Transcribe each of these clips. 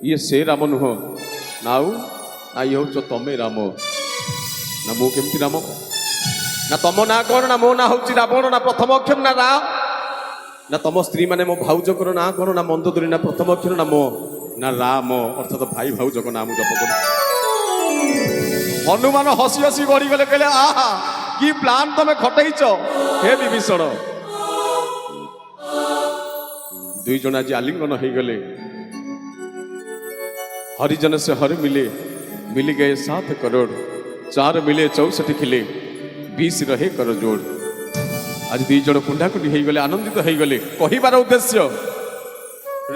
ଇଏ ସେ ରାମ ନୁହଁ ନା ଆଉ ନା ଇଏ ହଉଛ ତମେ ରାମ ନା ମୁଁ କେମିତି ରାମ ନା ତମ ନାଁ କଣ ନା ମୋ ନାଁ ହଉଛି ରାବଣ ନା ପ୍ରଥମ ଅକ୍ଷର ନା ରା ନା ତମ ସ୍ତ୍ରୀ ମାନେ ମୋ ଭାଉଜଙ୍କର ନାଁ କଣ ନା ମନ୍ଦୋଦରୀ ନା ପ୍ରଥମ ଅକ୍ଷର ନା ମୋ ନା ରାମ ଅର୍ଥାତ ଭାଇ ଭାଉଜଙ୍କ ନାଁ ମୁଁ ଜପ କରୁଛି। ହନୁମାନ ହସି ହସି ଗଡ଼ିଗଲେ କହିଲେ ଆହା କି ପ୍ଲାନ୍ ତମେ ଖଟେଇଛ ହେ ବିଭୀଷଣ। ଦୁଇ ଜଣ ଆଜି ଆଲିଙ୍ଗନ ହେଇଗଲେ। हरिजन से हर मिल गए 7 करोड़ 4 मिले 64 खिले 20 रहे कर जोड़। आज दी जन कुंडाकुंडी हो गले आनंदित हो गले। कहिबार उद्देश्य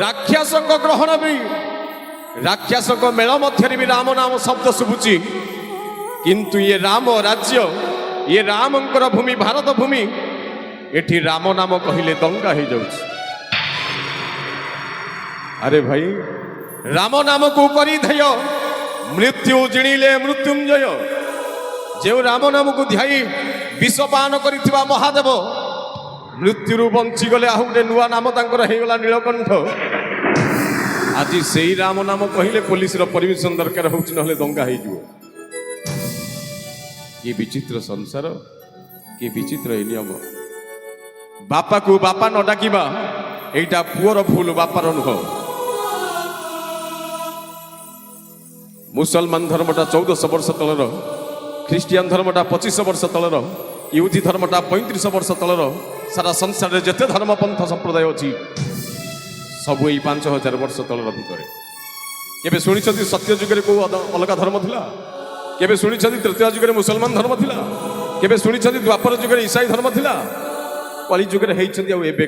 राक्षस ग्रहण भी राक्षस मेल मध्य भी राम नाम शब्द शुभुची किंतु ये राम राज्य ये रामंकर भूमि भारत भूमि एठी राम नाम कहले दंगा हो जाउछि। अरे भाई राम नाम को करी धय मृत्यु जिणिले मृत्युंजय जो राम नाम को ध्याई विषपान करिथिबा महादेव मृत्यु बंची गले आ गोटे नुआ नाम तांकर हेगला नीलकंठ। आज से राम नाम कहले पुलिस परमिशन दरकार होउछि नहले दंगा हो जिवो। ये विचित्र संसार कि विचित्र ए नियम। बापा को बापा न डाकिबा एटा पुअर भूल बापार नुह। मुसलमान धर्मटा 1400 वर्ष तलर ख्रीस्टियान धर्मटा 2500 वर्ष तलर यूदी धर्मटा 3500 वर्ष तलर सारा संसार में जिते धर्म पंथ संप्रदाय अच्छी सब यही 5000 वर्ष तलर भितर। केबे शुणी सत्य जुगे को अलग धर्म थिला? केबे शुणी तृतीय जुगे मुसलमान धर्म थिला? केबे शुणी द्वापर जुगे ईसाई धर्म थिला? कली जुगे होती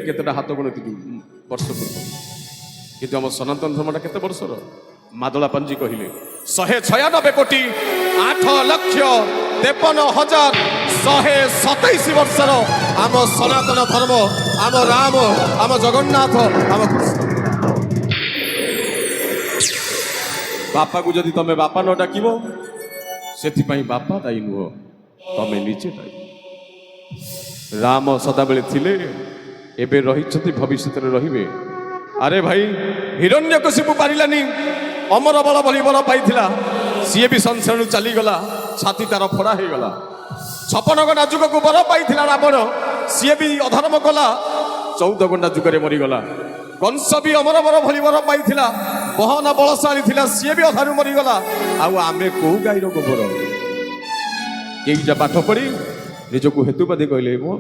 केतेटा हाथ गणति वर्ष पूर्व किंतु आम सनातन धर्मटा केते वर्षर? मादला पांजी कहले 196 कोटी 8,53,127 वर्षर आम सनातन धर्म आम राम आम जगन्नाथ आम कृष्ण। बापा को जदि तमे बापा न डाकिब से बापा दायी नुह तमे निजे दायी। राम सदाबेले थिले एबे रहिछथि भविष्य रे रहिबे। अरे भाई हिरण्यकशिपु पारिलानी अमर बल बलि बल पाइथिला सी भी संसार चली गला छाती तार फोड़ा हो गला। 56 गंडा जुग को बल पाइथिला रावण सी भी अधर्म कला 14 गंडा जुगरे मरीगला। कंस भी अमर बल भली बल पाइथिला बहन बलशाली थिला सी भी अधर्म मरीगला। आमे को गाईर गोबर केईटा पाठ पढ़ी निजको हेतुवादी कहले मो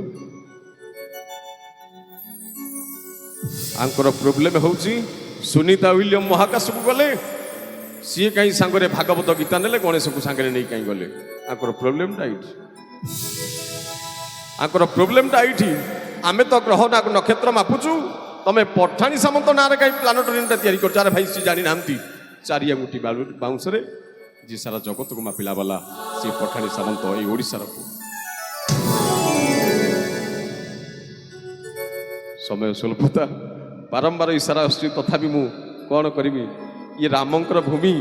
आंकर प्रोब्लेम होउची सुनीता विलियम महाकाश को गले सी कहीं सांगरे भागवत गीता नेले गणेश को सांगरे नहीं कहीं गले। Anchor problem tight Anchor problem tight आमे तो ग्रह नक्षत्र मापुचु तमे पठाणी सामंत नारे कहीं प्लानेटोरियम तैयारी कर। अरे भाई सी जानी नांती चारिया गुटी बाउंस रे जी सारा जगत को मापिला वाला सी पठाणी सामंत ए ओडिसा रो। समय स्वल्पता बारंबार इशारा आसुची तथापि मु कौन करी ये रामंकर भूमि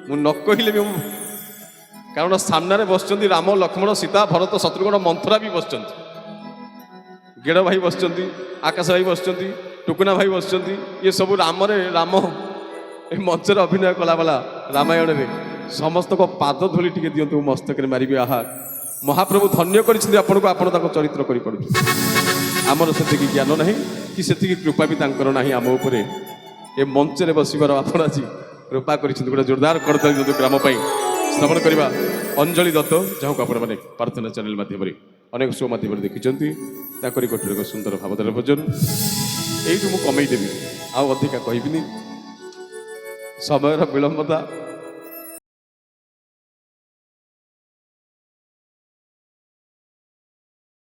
मु न कहले भी कारण सामने बसचंदी राम लक्ष्मण सीता भरत शत्रुघ्न मंथरा भी बसचंदी गेड़ भाई बसचंदी आकाश भाई बसचंदी टुकुना भाई बसचंदी ये सब राम रे राम ए मंचर अभिनय कला वाला रामायण रे समस्त को पाद धूली टिके दियंतु मस्तक रे मारिबे। आहा महाप्रभु धन्य करिसेंदी आपन को आपन ताको चरित्र करि पड़ु। आमर से ज्ञान ना कि से कृपा भी तांकर नाही आम उपरे ए मंच रे बसिबार आपण आज कृपा करिसेंदी। गोटे जोरदार करदल ग्राम पाई श्रवण करवा अंजलि दत्त जहाँ को आपण माने प्रार्थना चैनल माध्यम अनेक शो माध्यम देखिंट ताकरी कोठर एक सुंदर भावधारा भजन यही मु कमई देवी आउ अधिका कहबिनी समय विलंबता